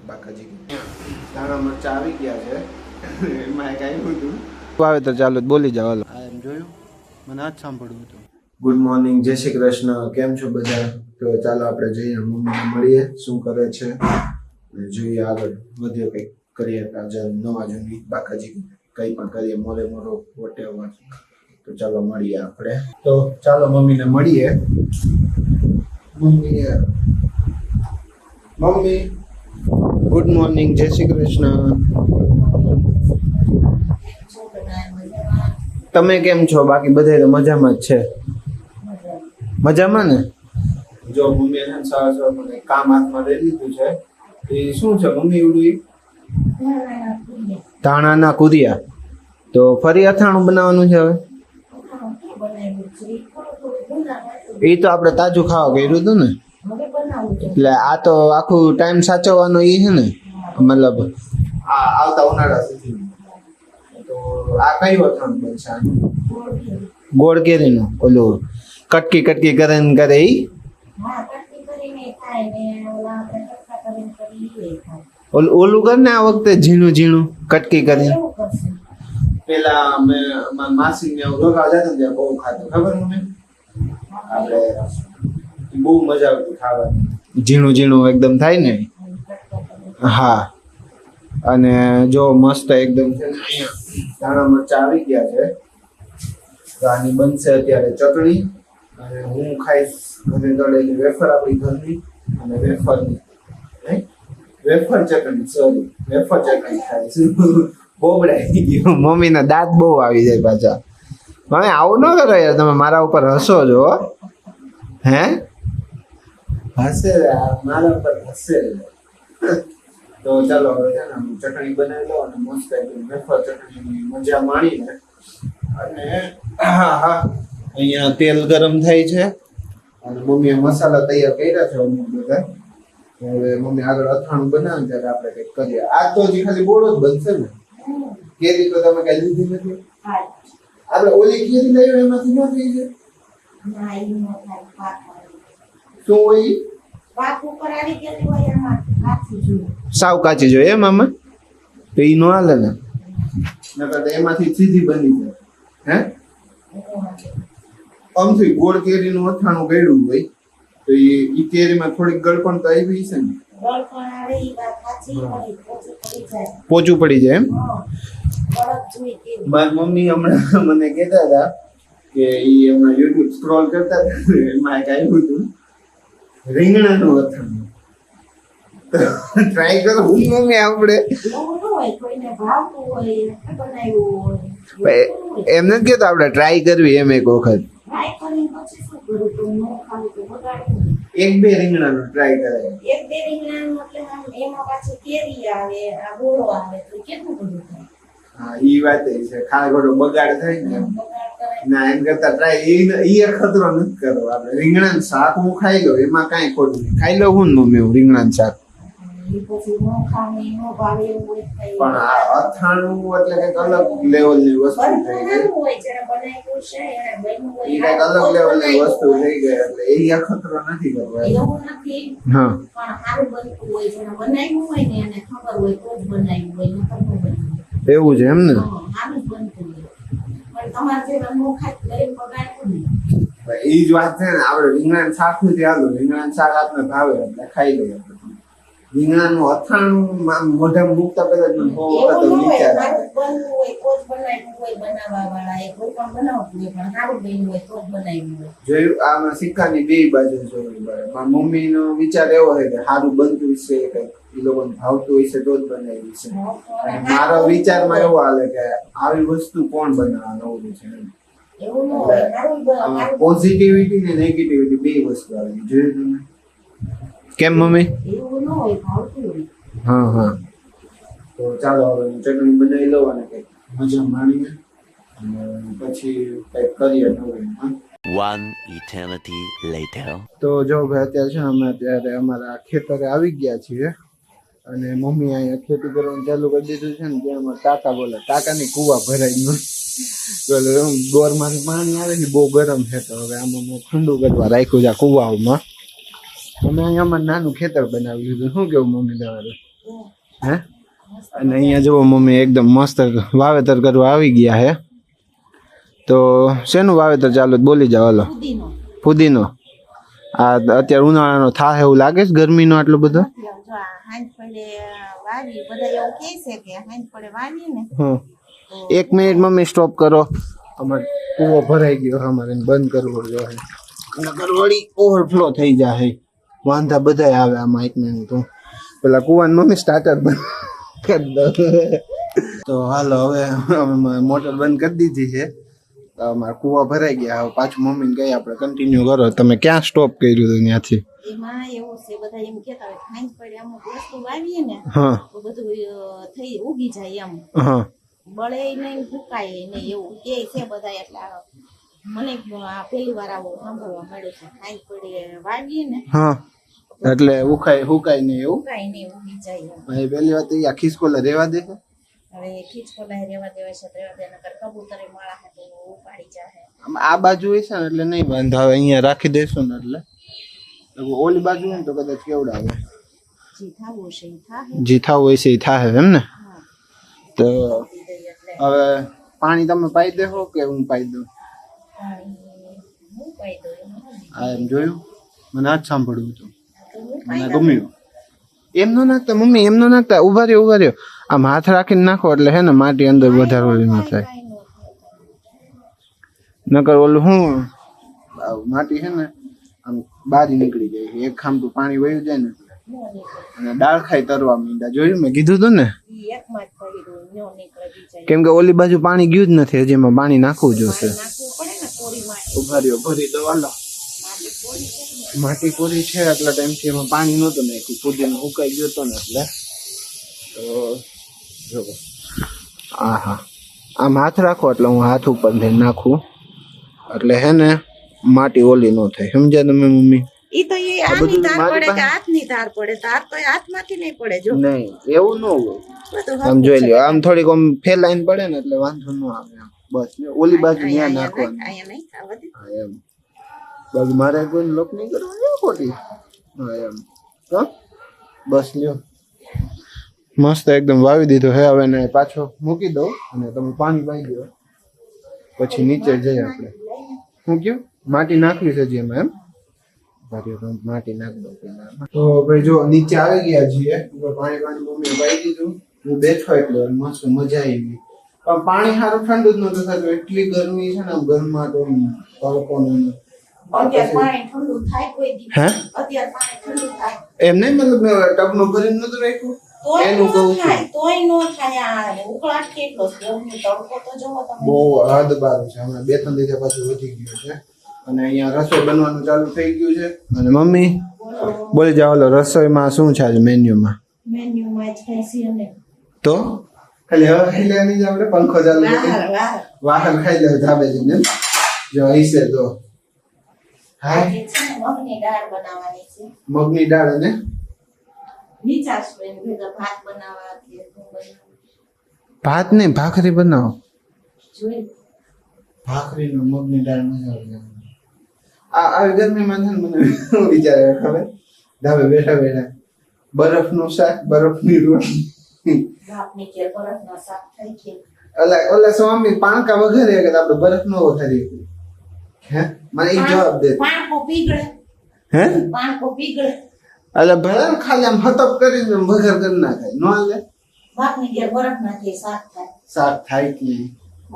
બાકાજી દાણા મરચા આવી ગયા છે એમાં એક આવ્યું હતું આવે તો ચાલો બોલી જાવ હાલો એમ જોયું મને આજ સાંભળ્યું હતું ગુડ મોર્નિંગ જય શ્રી કૃષ્ણ કેમ છો બધા તો ચાલો આપણે જઈએ મમ્મીને મળીએ શું કરે છે જોઈએ આગળ વધીએ કંઈક કરીએ આજે નવા જૂની બાકાજી કંઈ પણ કરીએ મોરે મોરો વોટેવર તો ચાલો મળીએ આપણે તો ચાલો મમ્મીને મળીએ મમ્મી ગુડ મોર્નિંગ જય શ્રી કૃષ્ણ તમે કેમ છો બાકી બધા તો મજામાં જ છે મજામાં ને જો મમ્મી એને સારા મને કામ હાથમાં લઈ લીધું છે એ શું છે મમ્મી એવડું ધાણાના કુરિયા તો ફરી અથાણું બનાવવાનું છે હવે એ તો આપણે તાજું ખાવા કર્યું હતું ને એટલે આ તો આખું ટાઈમ સાચવવાનો એ છે ને મતલબ આ આવતા ઉનાળા સુધી તો આ કઈ અથાણું બનશે ગોળ કેરીનું ઓલું કટકી કરીને કરે ઈ ઓલું કર ને આ વખતે ઝીણું કટકી કરીને પેલા માસી ને રોગા જતા ને બહુ ખાતું ખબર મને આપણે બહુ મજા આવતી ખાવાની ઝીણું એકદમ થાય ને હા અને જો મસ્ત એકદમ છે ને અહીંયા દાણા મરચા આવી ગયા છે તો આની બનશે અત્યારે ચટણી અને હું ખાઈશ ઘરે તળેલી વેફર આપણી ઘરની અને વેફર ચટણી ખાઈશ બોબડાઈ ગયું મમ્મીના દાંત બહુ આવી જાય પાછા મમ્મી આવું ન કરો યાર તમે મારા ઉપર હસો છો હે હસે મારા ઉપર હસે તો ચાલો હવે છે ને ચટણી બનાવી લો અને મસ્ત વેફર ચટણીની મજા માણીને અને હા અહીંયા તેલ ગરમ થાય છે અને મમ્મીએ મસાલા તૈયાર કર્યા છે અમુક બધા હવે મમ્મી આગળ અથાણું બનાવે ત્યારે આપણે કંઈક કરીએ આજ તો હજી ખાલી બોળો જ બનશે ને કેરી તો તમે કઈ લીધી નથી આપણે ઓલી કેરી લઈ એમાંથી ન થઈ જાય શું હોય સાવ કાચી જોઈએ એમ આમાં તો ઈ નો હાલે ને નકર તો એમાંથી સીધી બની જાય હે આમથી ગોળ કેરીનું અથાણું ગળ્યું હોય તો ઈ કેરીમાં થોડીક ગળપણ તો આવી છે ને પોચું પડી જાય એમ મારી મમ્મી હમણાં મને કહેતા હતા કે ઈ હમણાં યુટ્યુબ સ્ક્રોલ કરતા હતા એમાં એક આવ્યું હતું રીંગણાનું અથાણું ટ્રાય કરો હું મમ્મી આપણે એમ નથી કેતો આપણે ટ્રાય કરવી એમ એક વખત એક બે રીંગણાનું ટ્રાય કરાય હા ઈ વાત છે ખાલી ખોટો બગાડ થાય ને ના એમ કરતા ટ્રાય ઈ ખતરો નથી કરવો આપણે રીંગણાનું શાક હું ખાઈ લઉં એમાં કાંઈ ખોટું નહીં ખાઈ લઉં હું ને મમ્મી હું રીંગણાનું શાક પણ આ અથાણું એટલે કઈક અલગ લેવલની વસ્તુ થઈ ગઈ ઈ કઈક અલગ લેવલની વસ્તુ થઈ ગઈ એટલે એ ખતરો નથી કરવો હા એવું છે એમ ને એ જ વાત છે ને આપડે રીંગણાનું શાક નથી હાલું રીંગણાનું શાક આપને ભાવે એટલે ખાઈ લઈએ રીંગણાનું અથાણું મોઢામાં મૂકતા પેલા જ મને બહુ વખત વિચાર આવે જોયું આમાં સિક્કાની બે બાજુ જોવી પડે મારા મમ્મી નો વિચાર એવો હોય કે સારું બનતું છે કઈક એ લોકોને ભાવતું હોય છે તો જ બનાવી છે અને મારો વિચારમાં એવો હાલે કે આવી વસ્તુ કોણ બનાવવા નવું છે પોઝિટિવિટી ને નેગેટિવિટી બે વસ્તુ આવી જોયું તમે કેમ મમ્મી હા તો ચાલો હવે ચટણી બનાવી લો અને કંઈક મજા માણીને પછી કંઈક કરીએ નવું One eternity later. તો જો ભાઈ અત્યારે છે અમે અત્યારે અમારા ખેતરે આવી ગયા છીએ અને મમ્મી અહીંયા ખેતી કરવાનું ચાલુ કરી દીધું છે ને ત્યાં ટાકા બોલે ટાકાની કુવા ભરાઈ ગયો બોરમાંથી પાણી આવે ને બહુ ગરમ છે તો હવે આમાં મેં ઠંડુ કરવા રાખ્યું છે કુવામાં અમે અહીંયા નાનું ખેતર બનાવી લીધું શું કેવું મમ્મી તમારે હે અને અહીંયા જુઓ મમ્મી એકદમ મસ્ત વાવેતર કરવા આવી ગયા હે. તો શેનું વાવેતર ચાલુ બોલી જાવ હાલો. ફુદીનો. આ અત્યારે ઉનાળાનો થાહ એવું લાગે છે ગરમીનો આટલો બધો. એક મિનિટ મમ્મી સ્ટોપ કરો. અમારે કૂવો ભરાઈ ગયો અમારે બંધ કરવો જોઈએ નકર વળી ઓવરફ્લો થઈ જાય. વાંધા બધા આવે આમાં. એક મિનિટ તો પેલા કૂવાનું મમ્મી સ્ટાર્ટર બંધ કરી દો. તો હાલો હવે અમે મોટર બંધ કરી દીધી છે. અમારા કૂવા ભરાઈ ગયા. હવે પાછું મમ્મીને કહી આપણે કન્ટિન્યુ કરો. તમે ક્યાં સ્ટોપ કર્યું હતું ત્યાંથી? એમાં એવું છે બધા એમ કહેતા હોય ખાંજ પડે અમુક વસ્તુ વાવીએ ને હા તો બધું થઈ ઉગી જાય એમ હા બળે નહીં ફૂકાય નહીં એવું કે છે બધા. એટલે મને આ પહેલી વાર આવું સાંભળવા મળે છે ખાંજ પડે વાવીએ ને હા એટલે હુકાય નહીં એવું ફૂકાય નહીં ઉગી જાય એમ. ભાઈ પહેલી વાત તો આ ખિસકોલા રહેવા દે છે. હવે ખીચકોલા રેવા દેવાય છે રેવા દે નકર કબૂતરે માળા હે તો ઉપાડી જાય. આ બાજુ હોય છે ને એટલે નહીં વાંધો આવે. અહીંયા રાખી દેશું ને એટલે ઓલી બાજુ હોય ને તો કદાચ કેવડાવે. જી થાવું છે ઈ થાહે. જી થાવું હોય છે એ થાહે એમ ને. હા તો ઈ દઈ એટલે હવે પાણી તમે પાઈ દેહો કે હું પાઈ દઉં? પાણી હું પાઈ દઉં એમાં આ એમ જોયું મને આજ સાંભળવું હતું. તો હું મને ગમ્યું. એમ નો નાખતા મમ્મી, એમ નો નાખતા. ઉભા રહ્યો. આમ હાથ રાખીને નાખો એટલે હે ને માટી અંદર વધારે ઓલી ન થાય. પાઈ નો થાય. નકર ઓલું શું માટી છે ને આમ બારી નીકળી જાય. એક ખામટું પાણી વહી જાય ને એટલે અને દાળ ખાઈ તરવા માંડ્યા. જોયું મેં કીધું તું ને. ઈ એકમાં જ પડી રહ્યું ન્યો નીકળે બીજા કેમ કે ઓલી બાજુ પાણી ગયું જ નથી. હજી એમાં પાણી નાખવું જોશે. નાખવું પડે ને કોરીમાં ઉભા રહ્યો ભરી દો હાલો. માટી કોરી છે ને માટી કોરી છે એટલા ટાઈમથી એમાં પાણી નહોતું નાખ્યું. પુદીનો ઉકાઈ ગયો હતો ને એટલે. તો જો હા હા આમ હાથ રાખો એટલે હું હાથ ઉપર લઈને નાખું એટલે હે ને માટી ઓલી ન થાય. સમજ્યા તમે મમ્મી? ઈ તો એ આની તાર પડે કે હાથની તાર પડે. તાર તો એ હાથમાંથી નહીં પડે જો નહીં એવું ન હોય. બધું આમ જોઈ લ્યો આમ થોડીક આમ ફેલાઈને પડે ને એટલે વાંધો ન આવે. આમ બસ ઓલી બાજુ ત્યાં નાખવાનું. અહીંયા નહીં ખાવા દે. હા એમ બાકી મારે કોઈ લોક નહીં કરવાની ખોટી. હા એમ તો બસ લ્યો મસ્ત એકદમ વાવી દીધો હે. હવે ને પાછો મૂકી દો અને તમે પાણી પાઈ દો પછી નીચે જઈએ આપણે. શું કયો માટી નાખવી છે જે એમાં એમ માટી નાખ દો પેલા. તો ભાઈ જો નીચે આવી ગયા છીએ. પાણી મમ્મી પાઈ દીધું. હું બેઠો એટલે મસ્ત મજા આવી. પણ પાણી સારું ઠંડુ જ નતું થતું. એટલી ગરમી છે ને ઘરમાં તો તડકો ને અત્યારે પાણી ઠંડુ થાય કોઈ દી. હે અત્યારે પાણી ઠંડુ થાય એમ નહીં મતલબ ટબનું ભરીને નતું રાખ્યું એનું કહું છું. તોય નો થાય. આ ઉકળાટ કેટલો છે એમનો તડકો તો જોવો તમે. બહુ હદ બારું છે. હમણાં 2-3 દિવસે પાછું વધી ગયું છે અને અહીંયા રસોઈ બનવાનું ચાલુ થઈ ગયું છે. અને મમ્મી બોલી જાવ ઓલો રસોઈમાં શું છે આજે મેન્યુમાં? મેન્યુમાં જ કઈ છે ને તો ખાલી હવે ખાઈ લેવાની જ આપણે પંખો ચાલુ કરી વાહન ખાઈ લેવું ધાબે જઈને. જો અહીં છે તો આજે છે ને મગની દાળ બનાવવાની છે. મગની દાળ અને વિચારશું એમ ભેગા ભાત બનાવવા કે શું બનાવવું. ભાત ને ભાખરી બનાવો. જોઈ ભાખરી નો મગની દાળ મજા આવે. આવી ગરમીમાં છે ને મને શું વિચાર આવે ખબર? ધાબે બેઠા બેઠા બરફનું શાક, બરફની રોટલી. બાપની કે બરફનો શાક થઈ કે ઓલા સ્વામી પાણકા વઘારે કે આપણે બરફ નો વઘારીએ. હે મને ઈ જવાબ દે. પાણકો પીગળે. હે પાણકો પીગળે. એટલે ભલે ને ખાલી આમ હતપ કરીને વઘાર કરી નાખાય. નો હાલે? બાપની કે બરફ નાખી શાક થાય. શાક થાય કે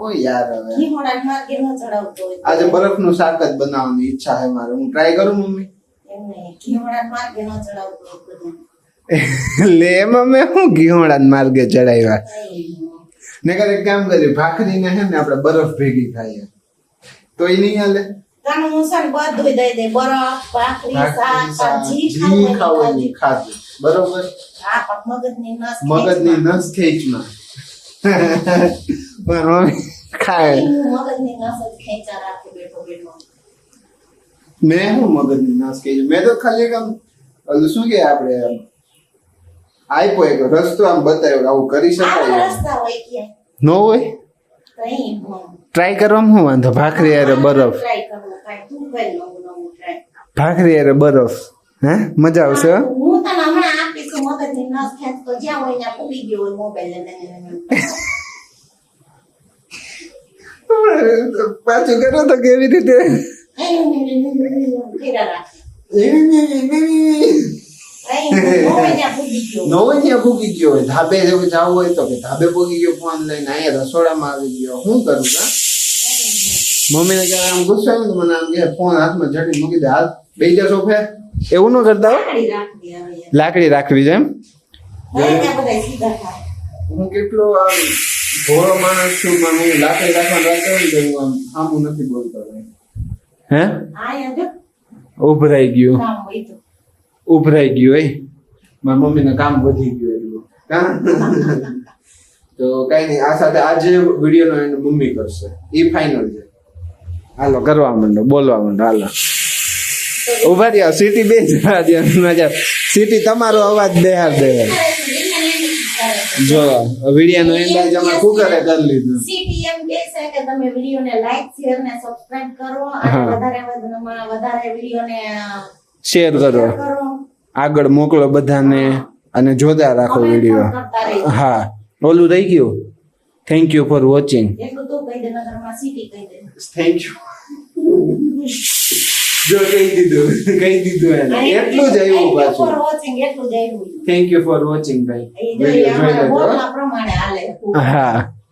ઓ યાર હવે ઘીમોડા માર્ગે ન ચડાવતો હોય. આજે બરફનું શાક જ બનાવવાની ઈચ્છા છે મારે. હું ટ્રાય કરું મમ્મી? એમને ઘીમોડા માર્ગે ન ચડાવતો હોય બધા. લે એમાં મેં શું ઘીહોળા માર્ગે ચડાવ્યા? ને કરે કામ કરી ભાખરી ને હે ને આપણે બરફ ભેગી ખાઈએ તો એ નહીં હાલે. તાનું મુસન બધું દઈ દે. બરફ, ભાખરી, શાક, જી જી ખાવાની ખાધું બરોબર. આ પણ મગજની નસ મગજની નસ ખેંચમાં મારો ખાય. મગજની નસ જ ખેંચા રાખે બેઠો બેઠો. મેં શું મગજની નસ ખેંચી? મેં તો ખાલી એક આમ ઓલું શું કે આપણે આપ્યો એક રસ્તો આમ બતાવ્યો આવું કરી આ શકાય. રસ્તા હોય કે નો હોય કઈ ટ્રાય કરવામાં શું વાંધો? ભાખરી યારે બરફ, ટ્રાય કરવું કાઈ તું કઈ નવું નવું ટ્રાય. ભાખરી યારે બરફ. હે મજા આવશે. હું તને હમણાં આપીશ મગજ મગજની નસ ખેંચતો જ્યાં હોય ત્યાં પૂરી ગયો હોય મોબાઈલ પાછું કરો તો કેવી રીતે નોવનિયા ભૂગી ગયો હોય ધાબે જેવું જવું હોય તો કે ધાબે ભૂગી ગયો ફોન લઈને અહીંયા રસોડામાં આવી ગયો શું કરું કા મમ્મીને ક્યારે આમ ગુસ્સો આવ્યો તો મને આમ કે ફોન હાથમાં ઝડી મૂકી દે હાથ બેસી જા સોફે એવું ન કરતા હો લાકડી રાખવી છે એમ હું કેટલો આમ ભોળો માણસ છું મને લાકડી રાખવાનું રાખતો હોય તો હું આમ સામું નથી બોલતો હે ઉભરાઈ ગયું ઉભરાઈ ગયું એ મારા મમ્મીને કામ વધી ગયું એટલું તો કઈ નહીં આ સાથે આજે વિડીયોનો એન્ડ મમ્મી કરશે એ ફાઇનલ છે હાલો કરવા માંડો બોલવા માંડો હાલો ઉભા રહ્યા સીટી બે જવા સીટી તમારો અવાજ બેહાર દે જો વિડીયોનો એન્ડ આજે અમે કુકરે કરી લીધું સીટી એમ કહે છે કે તમે વિડીયોને લાઈક શેર ને સબસ્ક્રાઇબ કરો અને વધારે વિડીયોને શેર કરો આગળ મોકલો બધાને અને જોતા રાખો વિડીયો હા ઓલું રહી ગયું થેન્ક યુ ફોર વોચિંગ એટલું તો કહી દે નગરમાં સીટી કહી દે થેન્ક યુ જો કહી દીધું એને એટલું જ આવ્યું પાછું ફોર વોચિંગ એટલું જ આવ્યું થેન્ક યુ ફોર વોચિંગ ભાઈ એ જો પ્રમાણે હાલે હા